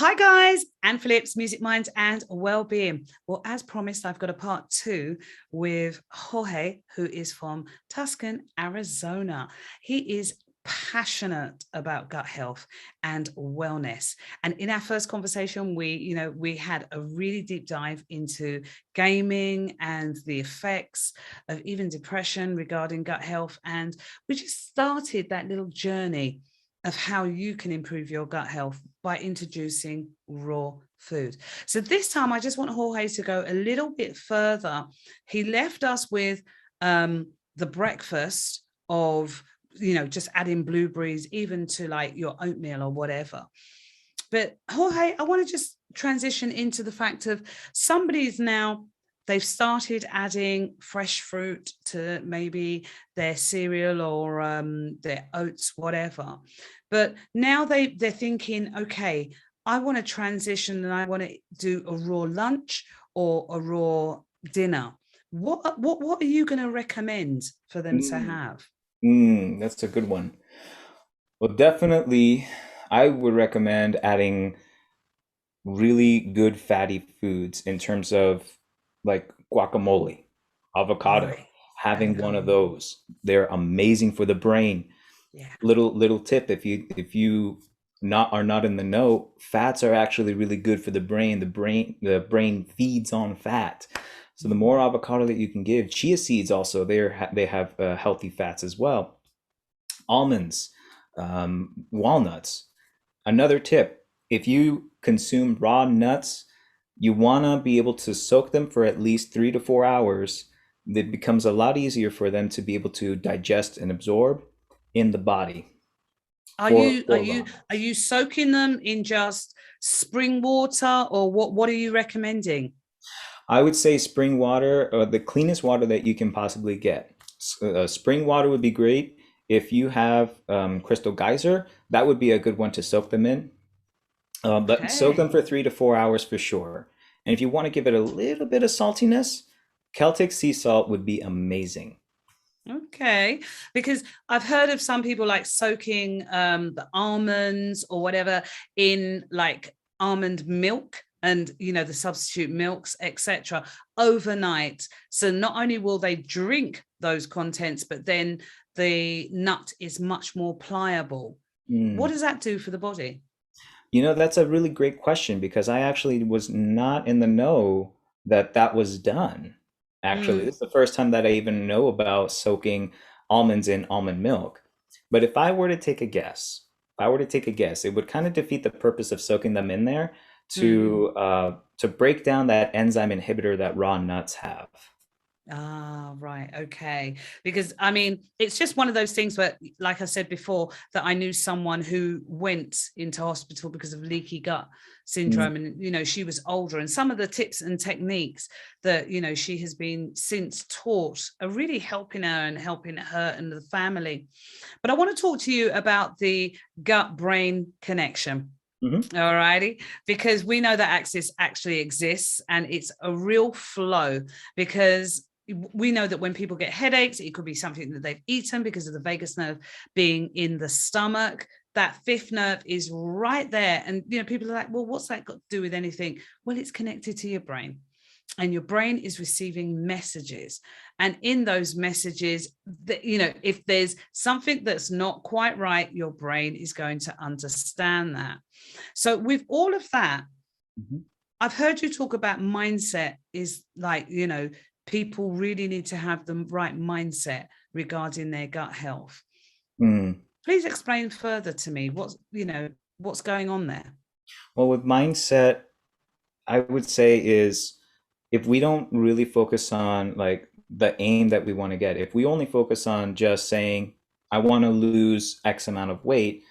Hi guys, Anne Phillips, Music Minds and Wellbeing. Well, as promised, I've got a part two with Jorge, who is from Tucson, Arizona. He is passionate about gut health and wellness. And in our first conversation, we had a really deep dive into gaming and the effects of even depression regarding gut health. And we just started that little journey of how you can improve your gut health by introducing raw food. So this time I just want Jorge to go a little bit further. He left us with the breakfast of, just adding blueberries, even to like your oatmeal or whatever. But Jorge, I want to just transition into the fact of they've started adding fresh fruit to maybe their cereal or their oats, whatever. But now they're thinking, okay, I want to transition and I want to do a raw lunch or a raw dinner. What are you going to recommend for them to have? That's a good one. Well, definitely, I would recommend adding really good fatty foods in terms of like guacamole, avocado, Right. having one of Avocado. those. They're amazing for the brain. Yeah. Little tip, if you not are not in the know, fats are actually really good for the brain. The brain feeds on fat. So the more avocado that you can give, chia seeds also, they have healthy fats as well. Almonds, walnuts. Another tip, if you consume raw nuts, you want to be able to soak them for at least 3 to 4 hours. It becomes a lot easier for them to be able to digest and absorb in the body Are for, you are for you raw are nuts. you soaking them in just spring water, or what are you recommending? I would say spring water, or the cleanest water that you can possibly get. Spring water would be great. If you have Crystal Geyser, that would be a good one to soak them in. But soak them Okay. for 3 to 4 hours for sure. And if you want to give it a little bit of saltiness, Celtic sea salt would be amazing. Okay, because I've heard of some people like soaking the almonds or whatever in like almond milk and the substitute milks, etc., overnight. So not only will they drink those contents, but then the nut is much more pliable. What Mm. does that do for the body? That's a really great question because I actually was not in the know that that was done. Actually, this Mm. is the first time that I even know about soaking almonds in almond milk. But if I were to take a guess, it would kind of defeat the purpose of soaking them in there Mm. to break down that enzyme inhibitor that raw nuts have. Ah, right. Okay. Because I mean, it's just one of those things where, like I said before, that I knew someone who went into hospital because of leaky gut Mm. syndrome. And, she was older. And some of the tips and techniques that, she has been since taught are really helping her and helping her and the family. But I want to talk to you about the gut brain connection. Mhm. All righty, because we know that axis actually exists and it's a real flow, because we know that when people get headaches, it could be something that they've eaten because of the vagus nerve being in the stomach. That fifth nerve is right there. And, people are like, well, what's that got to do with anything? Well, it's connected to your brain, and your brain is receiving messages, and in those messages that, if there's something that's not quite right, your brain is going to understand that. So with all of that, Mhm. I've heard you talk about mindset is like, people really need to have the right mindset regarding their gut health. Mm. Please explain further to me what's going on there. Well, with mindset, I would say is if we don't really focus on like the aim that we want to get, if we only focus on just saying, I want to lose X amount of weight,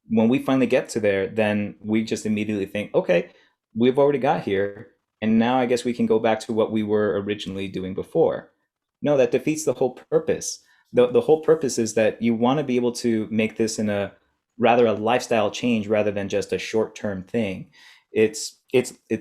when we finally get to there, then we just immediately think, okay, we've already got here. And now I guess we can go back to what we were originally doing before. No, that defeats the whole purpose. The whole purpose is that you want to be able to make this in a rather a lifestyle change rather than just a short-term thing. It's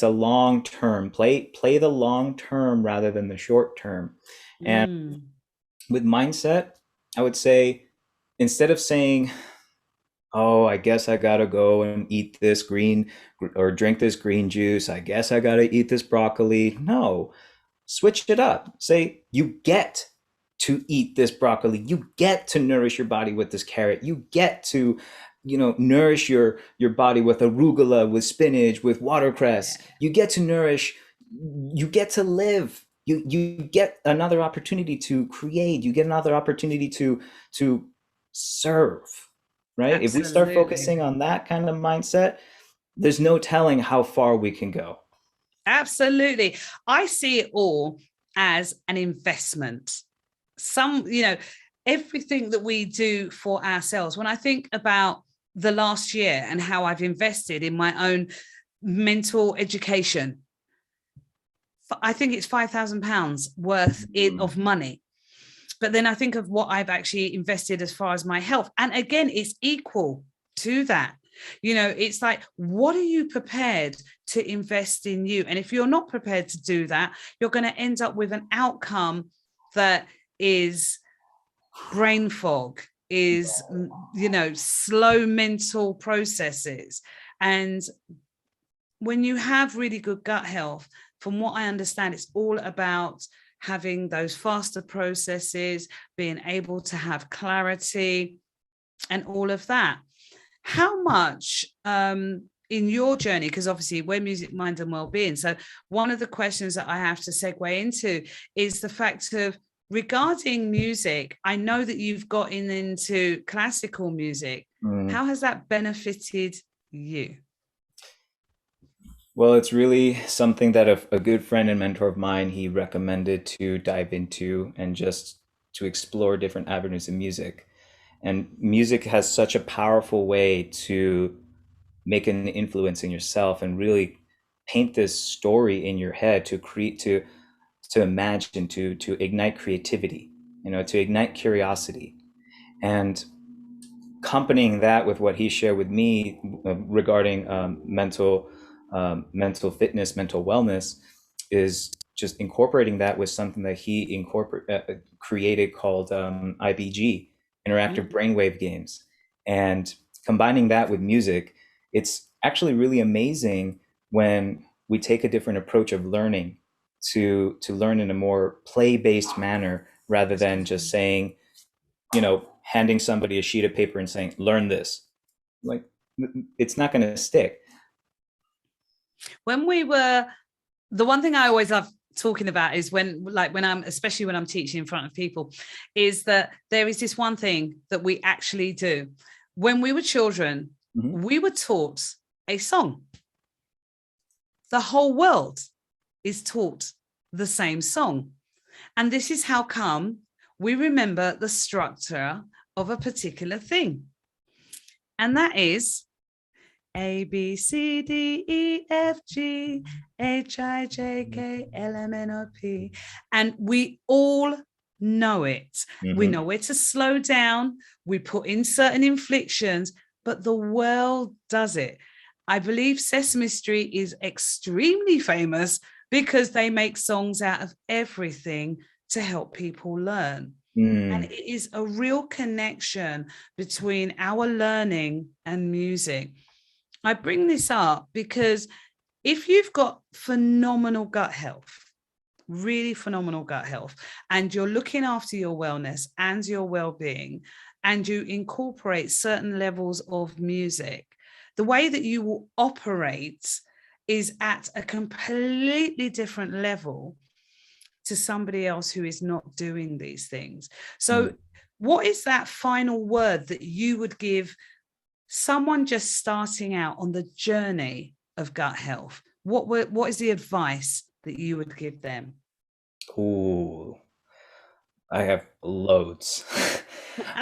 a long term. Play the long term rather than the short term. And Mm. with mindset, I would say instead of saying, oh, I guess I gotta go and eat this green or drink this green juice. I guess I gotta eat this broccoli. No, switch it up. Say, you get to eat this broccoli. You get to nourish your body with this carrot. You get to, nourish your body with arugula, with spinach, with watercress. Yeah, You get to nourish, you get to live. You get another opportunity to create. You get another opportunity to serve, right? If we start absolutely. focusing on that kind of mindset, there's no telling how far we can go. Absolutely. I see it all as an investment. Everything that we do for ourselves, when I think about the last year and how I've invested in my own mental education, I think it's £5,000 worth Mm. of money. But then I think of what I've actually invested as far as my health. And again, it's equal to that. It's like, what are you prepared to invest in you? And if you're not prepared to do that, you're going to end up with an outcome that is brain fog, is, slow mental processes. And when you have really good gut health, from what I understand, it's all about having those faster processes, being able to have clarity and all of that. How much in your journey, because obviously we're music, mind and well-being, so one of the questions that I have to segue into is the fact of, regarding music, I know that you've gotten into classical music. Mm. How has that benefited you? Well, it's really something that a good friend and mentor of mine, he recommended to dive into and just to explore different avenues of music. And music has such a powerful way to make an influence in yourself and really paint this story in your head to create, to imagine, to ignite creativity, to ignite curiosity. And accompanying that with what he shared with me regarding mental fitness, mental wellness, is just incorporating that with something that he created called IBG, interactive Mm. brainwave games, and combining that with music. It's actually really amazing when we take a different approach of learning, to learn in a more play-based manner rather than just saying, handing somebody a sheet of paper and saying, learn this. Like, it's not going to stick. When we were The one thing I always love talking about is when I'm, especially when I'm teaching in front of people, is that there is this one thing that we actually do. When we were children, Mm-hmm. we were taught a song. The whole world is taught the same song. And this is how come we remember the structure of a particular thing. And that is A, B, C, D, E, F, G, H, I, J, K, L, M, N, O, P. And we all know it. We Mm-hmm. know where to slow down. We put in certain inflections, but the world does it. I believe Sesame Street is extremely famous because they make songs out of everything to help people learn. And Mm. it is a real connection between our learning and music. I bring this up because if you've got phenomenal gut health, really phenomenal gut health, and you're looking after your wellness and your well-being, and you incorporate certain levels of music, the way that you will operate is at a completely different level to somebody else who is not doing these things. Mm. So, what is that final word that you would give someone just starting out on the journey of gut health? What is the advice that you would give them? Ooh, I have loads.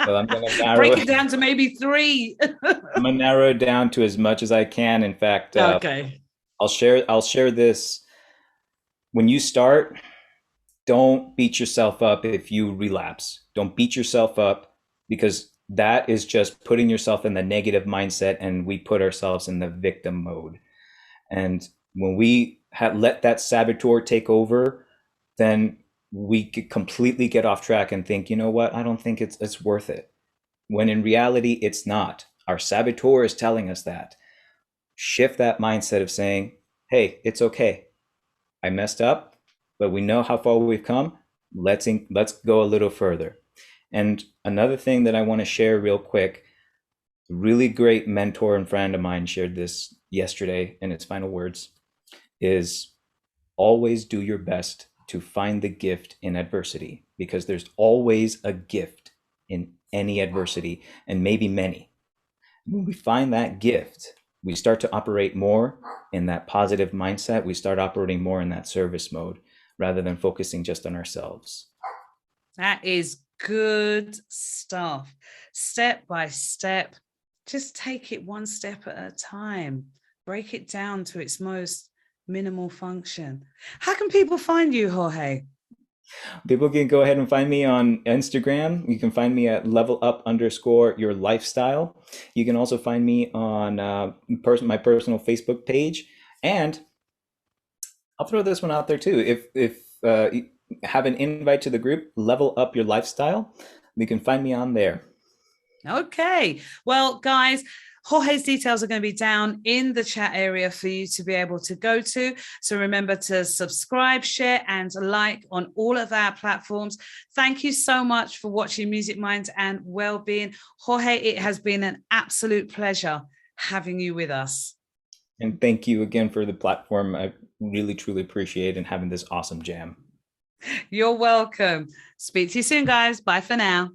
But I'm gonna narrow Break it. it down to maybe three. I'm gonna narrow it down to as much as I can. In fact, Okay. I'll share this. When you start, don't beat yourself up if you relapse. Don't beat yourself up, because that is just putting yourself in the negative mindset, and we put ourselves in the victim mode. And when we let that saboteur take over, then we could completely get off track and think, you know what, I don't think it's worth it. When in reality, it's not. Our saboteur is telling us that. Shift that mindset of saying, hey, it's okay. I messed up, but we know how far we've come. Let's go a little further. And another thing that I want to share real quick, a really great mentor and friend of mine shared this yesterday in its final words, is always do your best to find the gift in adversity, because there's always a gift in any adversity, and maybe many. When we find that gift, we start to operate more in that positive mindset. We start operating more in that service mode rather than focusing just on ourselves. That is good stuff. Step by step, just take it one step at a time. Break it down to its most minimal function. How can people find you, Jorge? People can go ahead and find me on Instagram. You can find me at levelup_your lifestyle. You can also find me on my personal Facebook page. And I'll throw this one out there too. If you have an invite to the group, Level Up Your Lifestyle, you can find me on there. Okay. Well, guys, Jorge's details are going to be down in the chat area for you to be able to go to. So remember to subscribe, share, and like on all of our platforms. Thank you so much for watching Music Minds and Wellbeing. Jorge, it has been an absolute pleasure having you with us. And thank you again for the platform. I really, truly appreciate and having this awesome jam. You're welcome. Speak to you soon, guys. Bye for now.